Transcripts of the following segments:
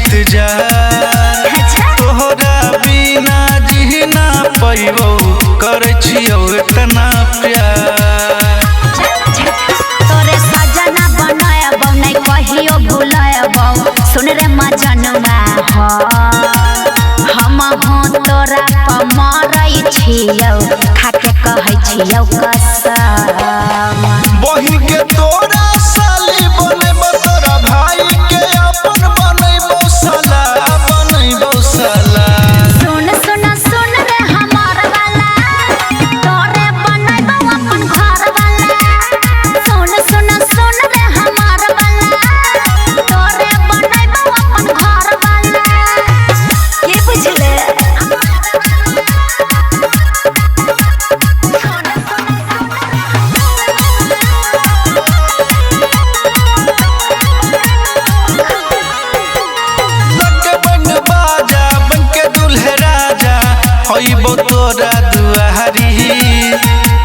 इंतजार तोहरा बिना जी ना पैबो करे छियो इतना प्यार तोरे सजना बनायबो नहीं कहियो भूलयबो सुन रे मजनुआ हो हम हो तोरा पमरई छियो खाके कहै छियो कसम बहिन के तोरा साली बनेबो तोरा भाई के अपन बनेबो साला बनेबो साला सुन सुन सुन रे हमार वाला तोरे बनैबो अपन घर वाला सुन सुन सुन रे हमार वाला तोरे बनैबो अपन घर वाला के बुझले होइबो तोरा दुआरी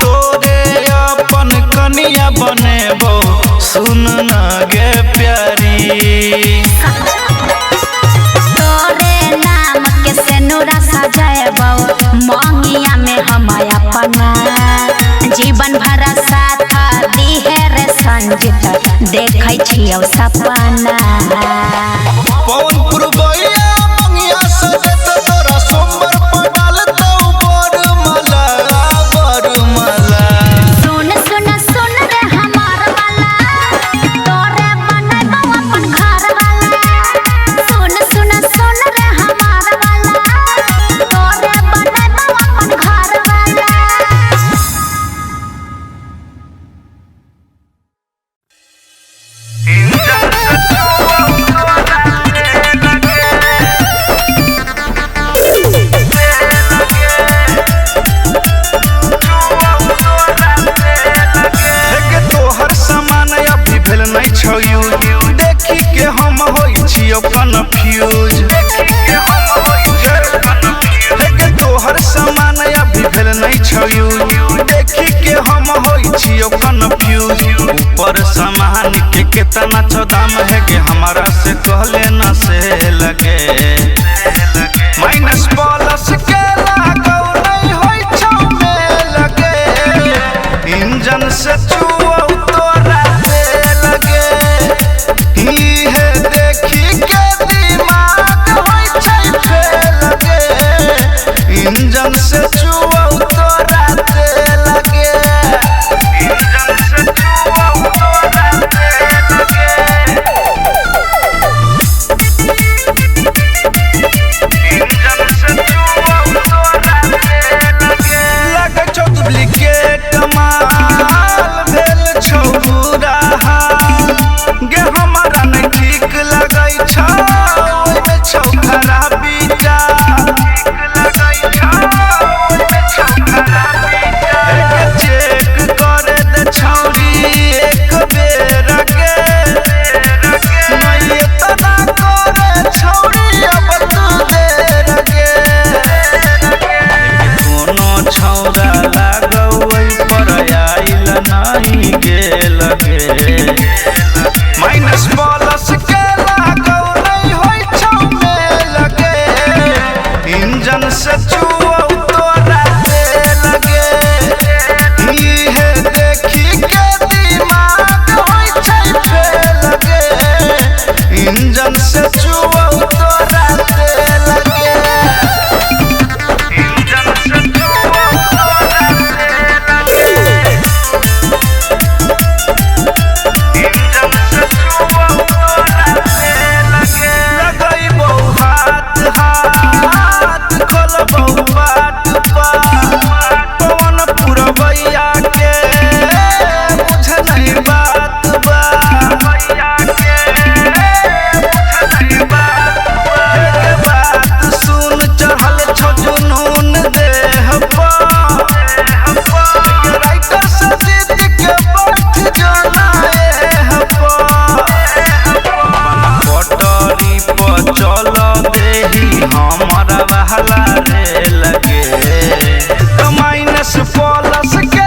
तोरे अपन कनिया बनेबो सुन न गे प्यारी तोरे नाम के सेनुरा सजाएबो मंगिया में हम अपना जीवन भर साथ दिहे रे संजित देखै छियौ सपना पवन पुरबैया मंगिया सजत तोरा सोमवार पडाल तो बरमला बरमला सुन सुन सुन रे हमार वाला तोरे बनैबो अपन घर वाला सुन सुन सुन रे हमार वाला तोरे बनैबो अपन घर वाला देखी के हम होई छियो कन्फ्यूज तोहर सामान अभी भेल नहीं छौ देखी के हम होई छियो कन्फ्यूज ऊपर सामान के कितना छौ दाम है के हमारा से कहले ना से लगे माइनस प्लस के लागौ नहीं होई छौ में लगे इंजन से चुआ तोरा है देखी के दिमाग होई छै फेल गे इंजन से चुआ तोरा ते लगे इंजन से चुआ तोरा ते लगे इंजन से चुआ तोरा ते लगे लगे छौ डुप्लीकेट माल भेल छौ बुरा गे हमारा नहीं ठीक लगै छौ ओइमे छौ खराबी टा ठीक लगै छौ ओइमे छौ खराबी टा चेक करे दे छौरी एक बेर गे नहीं इतना करे छौरी अब तू देर गे कोनो छौरा लागौ ओइ पर आइल नहीं गेल गे माइनस प्लस के लागौ नहीं होई छौ में लगे इंजन से चुआ तोरा ते लगे है देखी के दिमाग होई छै फेल गे इंजन से चुआ तोरा ते लगे इंजन से चुआ तोरा ते लगे इंजन से चुआ तोरा ते लगे लगैबो हाथ हाथ खोलबो बाट पवन पुरबैया के बुझ नहीं बात बा भैया के बुझ नहीं बात सुन चढ़ल छौ जुनून देह पर राइटर से जीत के बैठ जाना पटरी पर चल देही हमारा बहला रे लगे तो माइनस प्लस के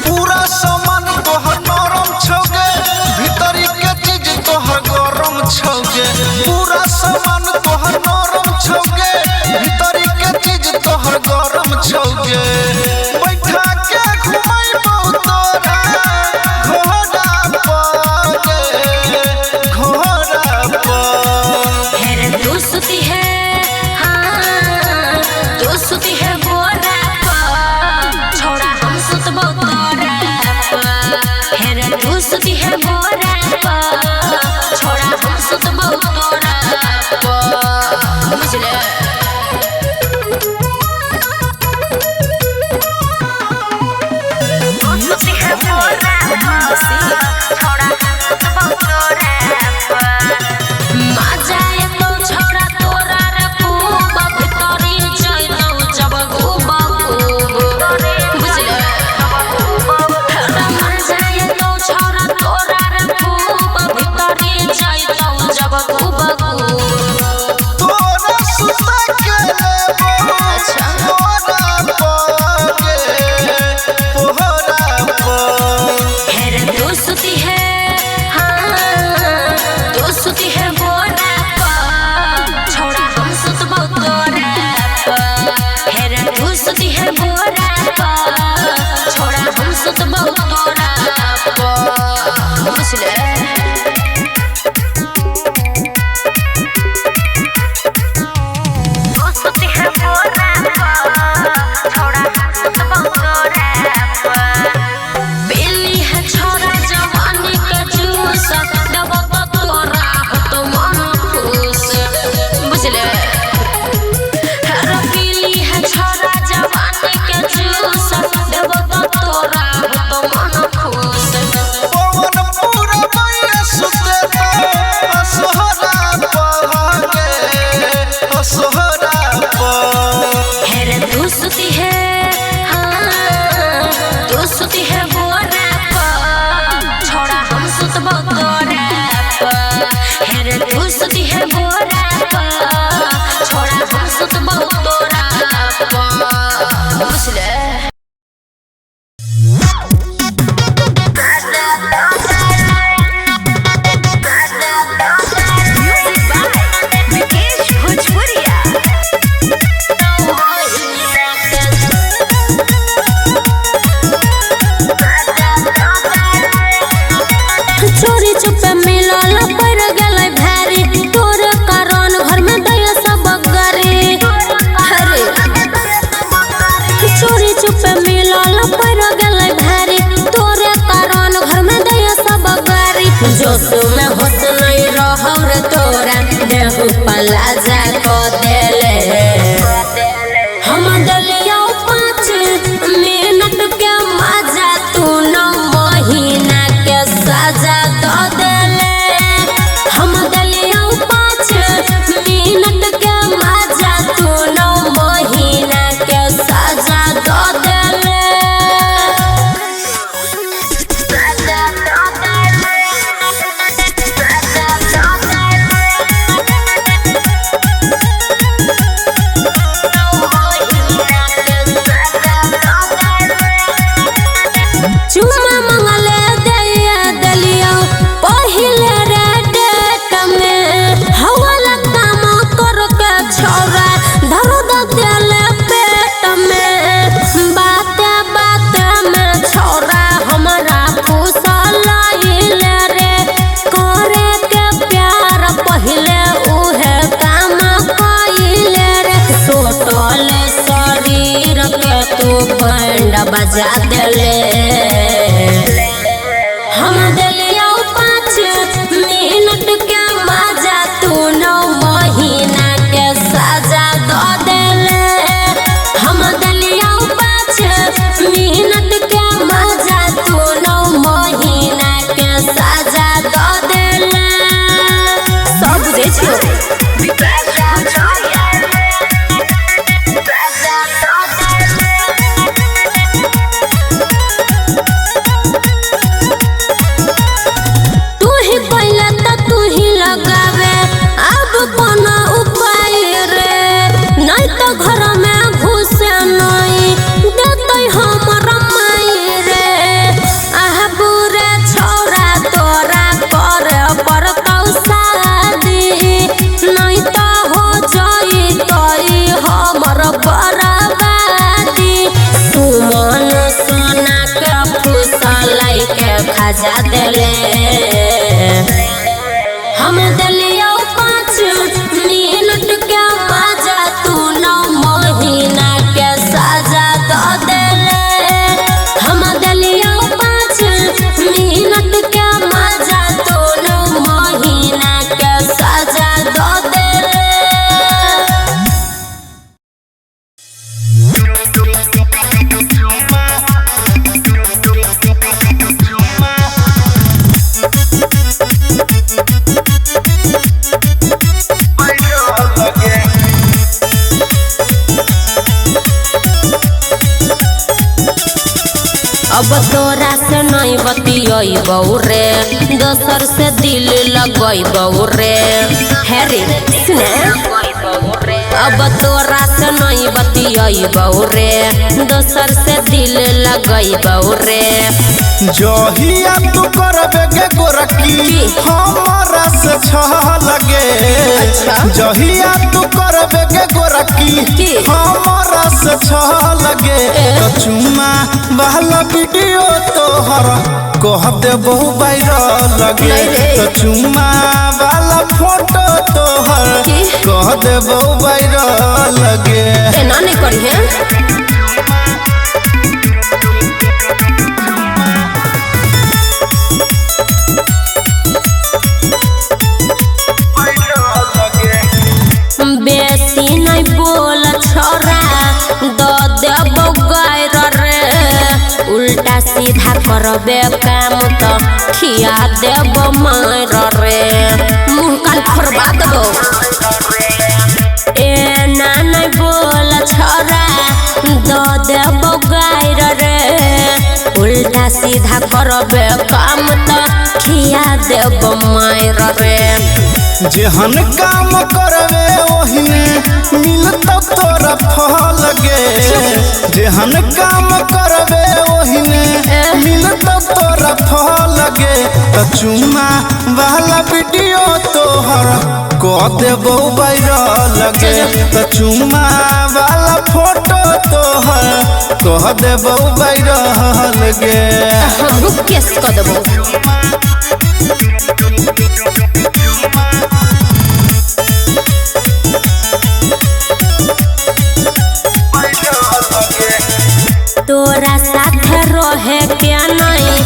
पूरा सामान तोहर नरम छौगे, भीतरी के चीज तोहर गरम छौगे। पूरा सामान तोहर नरम छौगे, भीतरी के चीज तोहर गरम छौगे। बैठा के घुमाइबौ तोरा घोड़ा पर गे, घोड़ा पर। हेरे तू सुती है, हाँ तू सुती है बोरा पर, छोड़ा हम सुतबो तोरा पर। हेरे तू सुती है बोरा पर, छोड़ा हम सुतबो तोरा पर। बुझले तोरा सुता के लेबो घोड़ा पर गे, घोड़ा पर। हेरे तू सुती है, हाँ तू सुती है बोरा पर, छोड़ा हम सुतबो तोरा पर। हेरे तू सुती है बोरा पर, छोड़ा हम सुतबो तोरा पर। बुझले बिल्ली है छोरा जवानी के जूस, दबो तो तोरा हो तो मन खुश। बुझले अरे बिल्ली है छोरा जवानी के जूस, दबो तो तोरा हो तो मन खुश। पवन पूरा मैया सुते असोहरा पर गे, असोहरा पर। हेरे तू सुती है, हाँ तू सुती है बोरा पर, छोड़ा हम सुतबो तोरा पर। हेरे तू सुती है बोरा पर, छोड़ा हम सुतबो तोरा पर। बुझले चोरी चुपे मिलल पड़ गेलै भारी, तोर कारण घर में दया सब गरी। अरे चोरी चुपे मिलल पड़ गेलै भारी, तोरे कारण घर में दया सब गरी। जोश में होश नहीं रहौ रे तोरा, देहु पला जा को देले। हम दलिया 5 मिनट के मजा, तू 9 महीना के सजा दो देले। हम दलिया 5 मिनट के मजा, तू 9 महीना के सजा दो देले। चुम्मा मंगले दया दलियो पहिले रे डेट में, हवाला काम कर के छोरा धरो देले पेट में। बाते बाते में छोरा हमारा फुसलाइले रे, करे के प्यार पहिले उहे काम कइले रे। सोटले शरीर के तू बैंड बजा देले। हम दलिया 5 मिनट के मजा, तू 9 महीना के सजा दो देले। हम दलिया 5 मिनट के मजा, तू 9 महीना के सजा दो देले। सब बुझे छियो। देले हम दिलिया 5 मिनट के मजा तू 9 महीना के सजा दो देले हम दिलिया 5 मिनट के मजा तू 9 महीना के सजा दो देले। अब तोरा से नहीं बतियबौ रे दोसर से दिल लगैबौ रे हेरे सुने अब तोरा से नहीं बतियबौ रे दोसर से दिल लगैबौ रे जहिया तू करबे गे गोरकी हमरा से छह लगे जहिया तू करबे गे गोरकी हमरा से छह लगे तो चुम्मा वाला वीडियो तोहर कह देबो वायरल लगे तो चुम्मा वाला फोटो तोहर कह देबो वायरल लगे एना नहीं करी है बेसी नहीं बोल छोरा दो देबो गायर रे उल्टा सीधा करबे काम तो खिया देबो मार रे मुँह कान फोड़बा देबो ए ना नहीं बोल छोरा दो देबो गायर रे उल्टा सीधा करबे काम तो खिया देबो मार रे जेहन काम करबे ओहिने मिलता तोरा फल गे जेहन काम करबे ओहिने मिलता तोरा फल गे तो चुम्मा वाला वीडियो तोहर कह देबो वायरल लगे तो चुम्मा वाला फोटो तोहर कह देबो वायरल लगे हम केस कर देबो तोरा साथ रहे के नहीं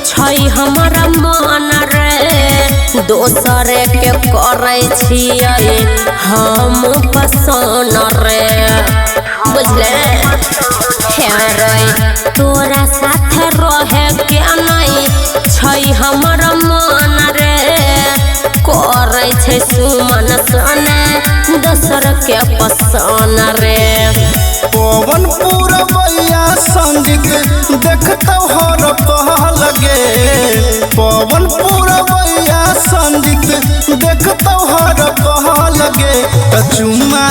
छै हमारा मन रे दोसर के करे छियै हम पसंद रे बुझले हे तोरा साथ रहे के नहीं छै हमारा मन रे करे छै सुमन सने दोसर के पसंद रे पवन पूरबैया संगीत देखता हर पहल गे पवन पूरबैया संगीत देखता हर पहल गे तो चुम्मा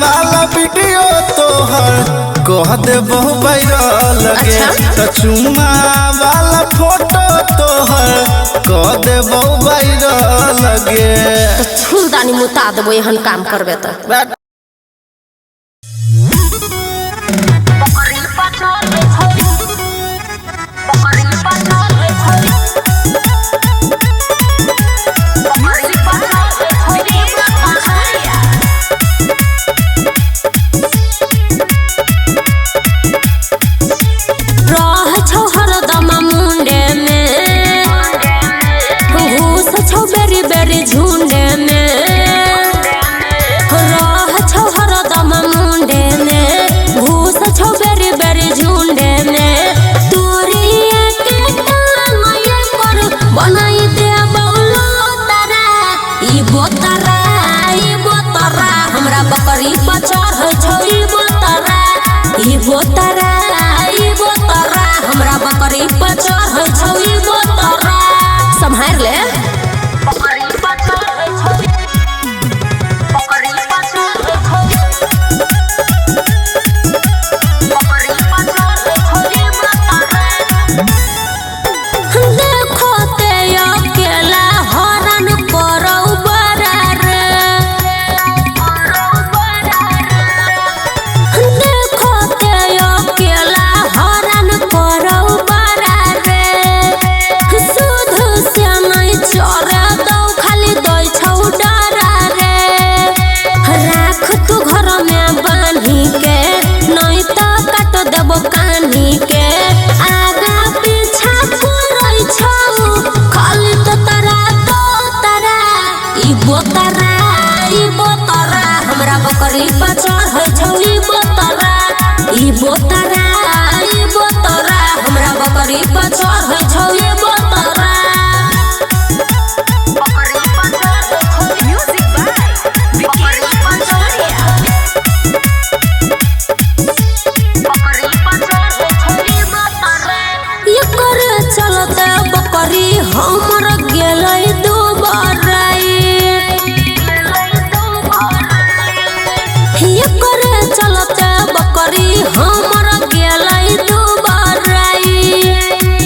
वाला वीडियो तोहर कह देबो वायरल लगे तो चुम्मा वाला फोटो तोहर कह देबो वायरल लगे छुलदानी मुता देबो एहन काम करबे तो झुंडे में रह छौ हरदम मुंडे में घूस छौ बेरी बेरी झुंडे में तोरिया के टांगए पर बनाई दे बौलो तारा ई बोतरा हमरा बकरी पर चढ़ छौ ई बोतरा हमरा बकरी पर चढ़ छौ ई बोतरा संभाल ले सुध ई बोतरा हमरा बकरी पर चढ़ै छौ ई बोतरा हमरा बकरी पर चढ़ै छौ ई बोतरा चलते बकरी हमर गेलै दुबाराई चलते बकरी हमर गेलै दुबाराई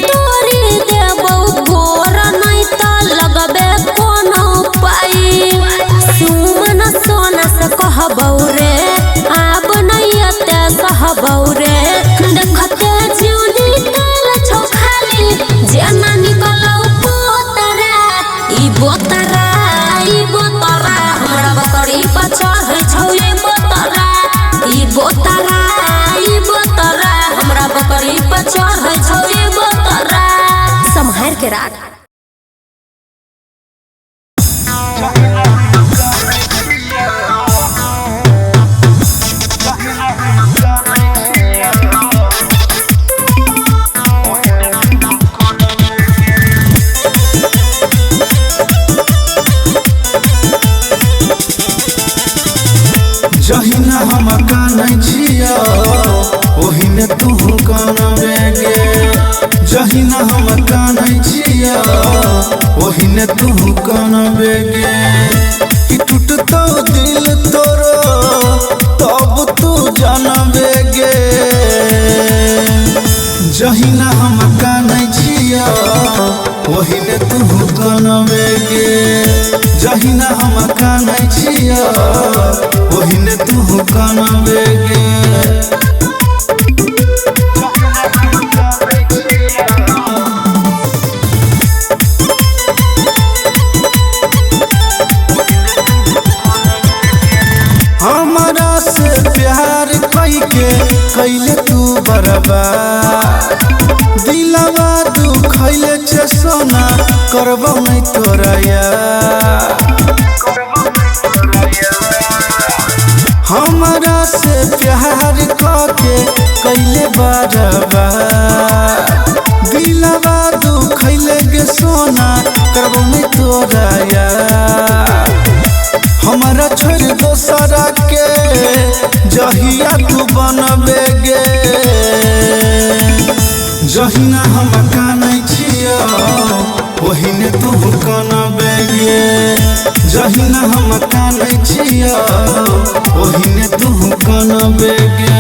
तोरी देबौ गोर नहीं त लगबे कोनो पाई सुमन सोना से कहबौ रे आब नहीं एते सहबौ रे देखते जीव निकल छौ खाली जेना निकलौ बोतरा ई बोतरा हमरा बकरी पर चढ़ै छौ ई बोतरा हमरा बकरी पर चढ़ै छौ ई बोतरा सम्हार के राख जहिना हम कानै छिया ओहिने तू कानबे गे जहिना हम कानै छिया ओहिने तू कानबे गे कि टूटतो दिल तोरो तब तू जानबे गे जहिना हम कानै छिया ओहिने तू कानबे गे जहिना हम कानै छिया ओहिने तू कानबे गे हमरा से प्यार कइके कैले तू बर्बाद दिलवा दुखैले छे सोना करबौ नहीं तोरा यार हमरा से प्यार करके कैले बर्बाद दिलवा दुखैले गे सोना करबौ नहीं तोरा यार हमरा छोड़ दोसरा के जहिया तू बनबे गे जहिना हम कानै छिया ओहिने तू कानबे गे जहिना हम कानै छिया ओहिने तू कानबे गे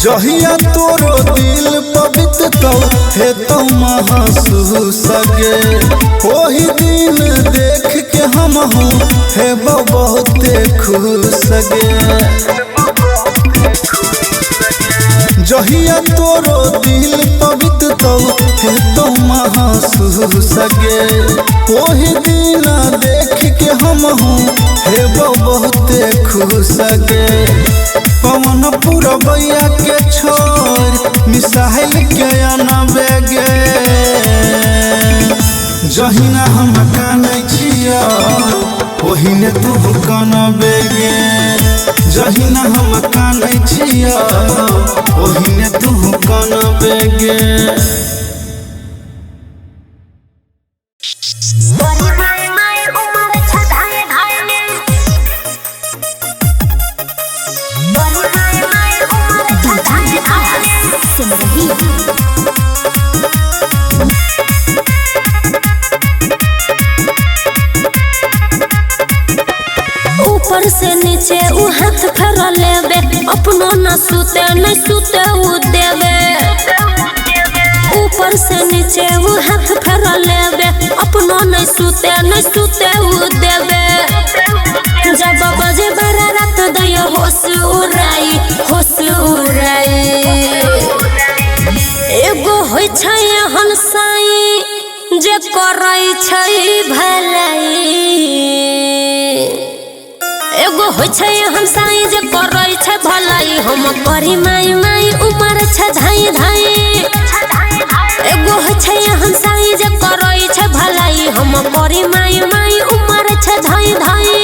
जहिया तोरो दिल पवित्र तो हे तो महसूस गे ओही दिन देख के हम हूँ हे बहुते खुश गे जहिया तोरो दिल पवित्र तो हे तो महसूस गे ओही दिन देख के हम हूँ हे बहुते खुश गे पवन पुरबैया के छोड़ मिसाइल के अनबे गे जहिना हम कानै छिया ओहिने तू कानबे गे जहिना हम कानै छिया ओहिने तू कानबे गे ऊपर से नीचे उ हाथ फेर लेबे अपनो न सुते नहीं सुते उ देवे ऊपर से नीचे उ हाथ फेर लेबे अपनो नहीं सुते उ देवे जब बजे बारा रात दय होश उड़ाई एगो होय छै हंसाई जे करै छै भलाई एगो होइ छै हम साई जे करै छै भलाई हम करी माई माई उमर छै धाई धाई एगो होइ छै हम साई जे करै छै भलाई हम करी माई माई उमर छै धाई धाई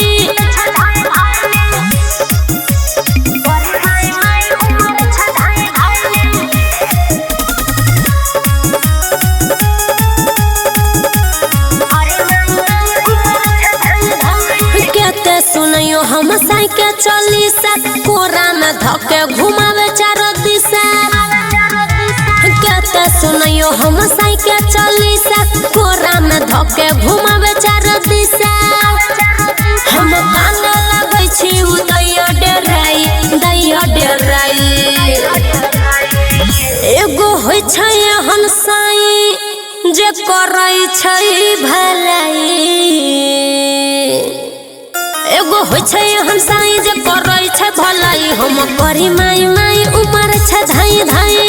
सुनियो हम साइकिल चली सा कोरा में धके घुमावे चारो दिशा कहते सुनियो हम साइकिल चली सा कोरा में धके घुमावे चारो दिशा हम काने लागै छी दैया डेराई एगो होइ छै हम साई जे करै छै भलाई एगो होइ छै हम साई जे करै छै भलाई हम करी माई माई उमर छै धाई धाई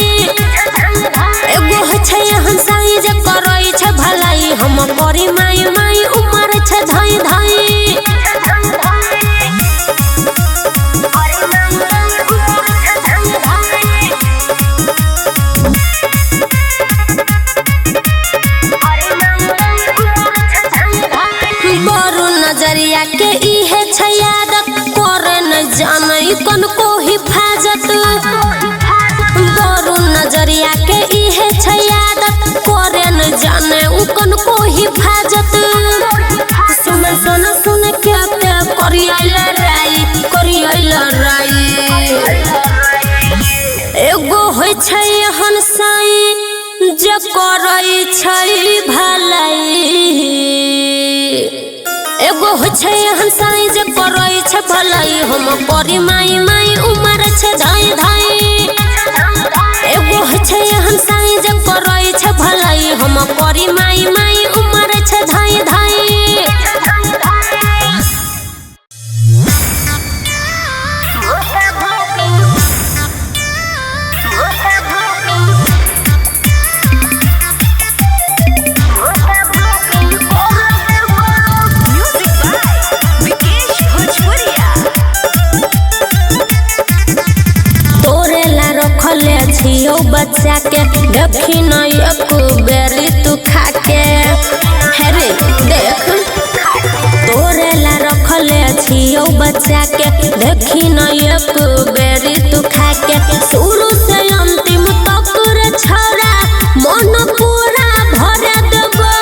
एगो होइ छै हम साई जे करै छै भलाई हम करी माई माई उमर छै धाई धाई नजरिया के इहे छै आदत करे न जानै कन को हिफाजत बरू नजरिया के इहे छै आदत करे न जाने उ कन को हिफाजत सुन सुन सुन के ते करियला राई एगो होइ छै हन साई जे करै छै भलाई एगो होइ छै हम साई जे करै छै भलाई हम करी माई माई उमर छै धाई धाई एगो होइ छै हम साई जे करै छै भलाई हम करी माई माई उमर छै धाई धाई रखले छियो बच्चा के देखी न एक बेरी तू खा के हेरे देख तोरे ला रखले छियो बच्चा के देखी न एक बेरी तू खा के शुरू से अंतिम तक रे छोरा मन पूरा भर देबो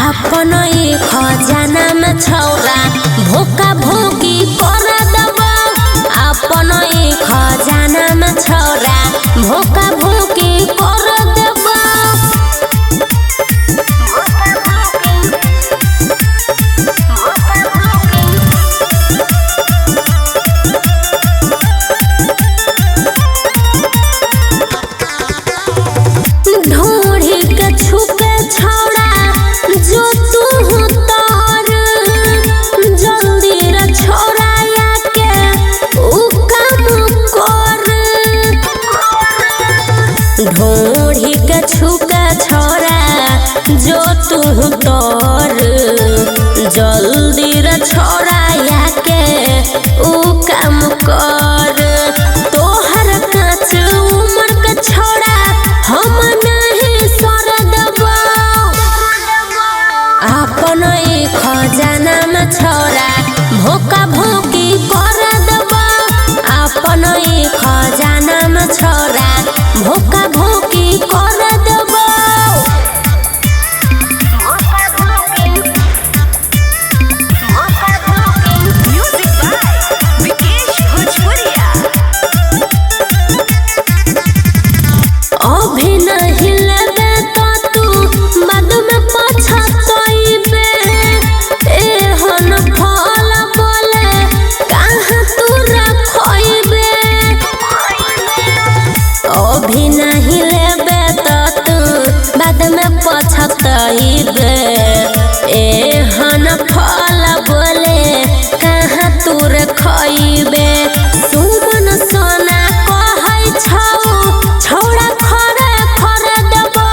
अपन ई खजाना में छोरा भूखा भूखी कर देबो अपन ई खजाना में छोरा भूखा भूखी कर देबो ढूंढी के छुपे छोरा जो तू तार जल्दी रे छोरा के उ काम कर ढूंढी के छुपे छोरा जो तू तार जल्दी रे छोरा के उ काम कर तोहर काच उम्र के छोरा हम नहीं सर देबो अपन ई खजाना में छोरा भूखा भूखी कर देबो अपन ई खजाना में छोरा भूखा भूखी कर देबो अभी नहीं लेबे तो तू बाद में पछताइबे एहन फल बोले कहाँ तू रखइबे अभी नहीं लेबे तो तू बाद में पछताइबे एहन फल बोले कहाँ तू रखइबे सुमन सोना कहै छौ छोड़ा खरे खरे देबो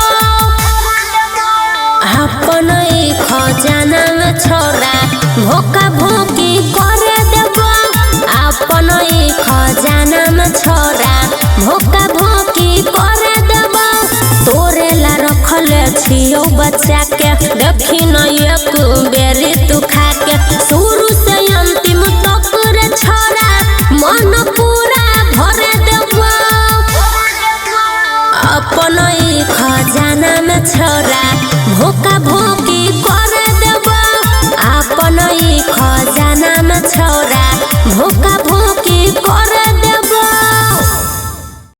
अपन ई खजाना में छोरा भोका भोकी करे देबो अपन ई खजाना में छोरा भोका भोकी करे देबो तोरे ला रखले छियो बच्चा के देखी न एक बेरी तू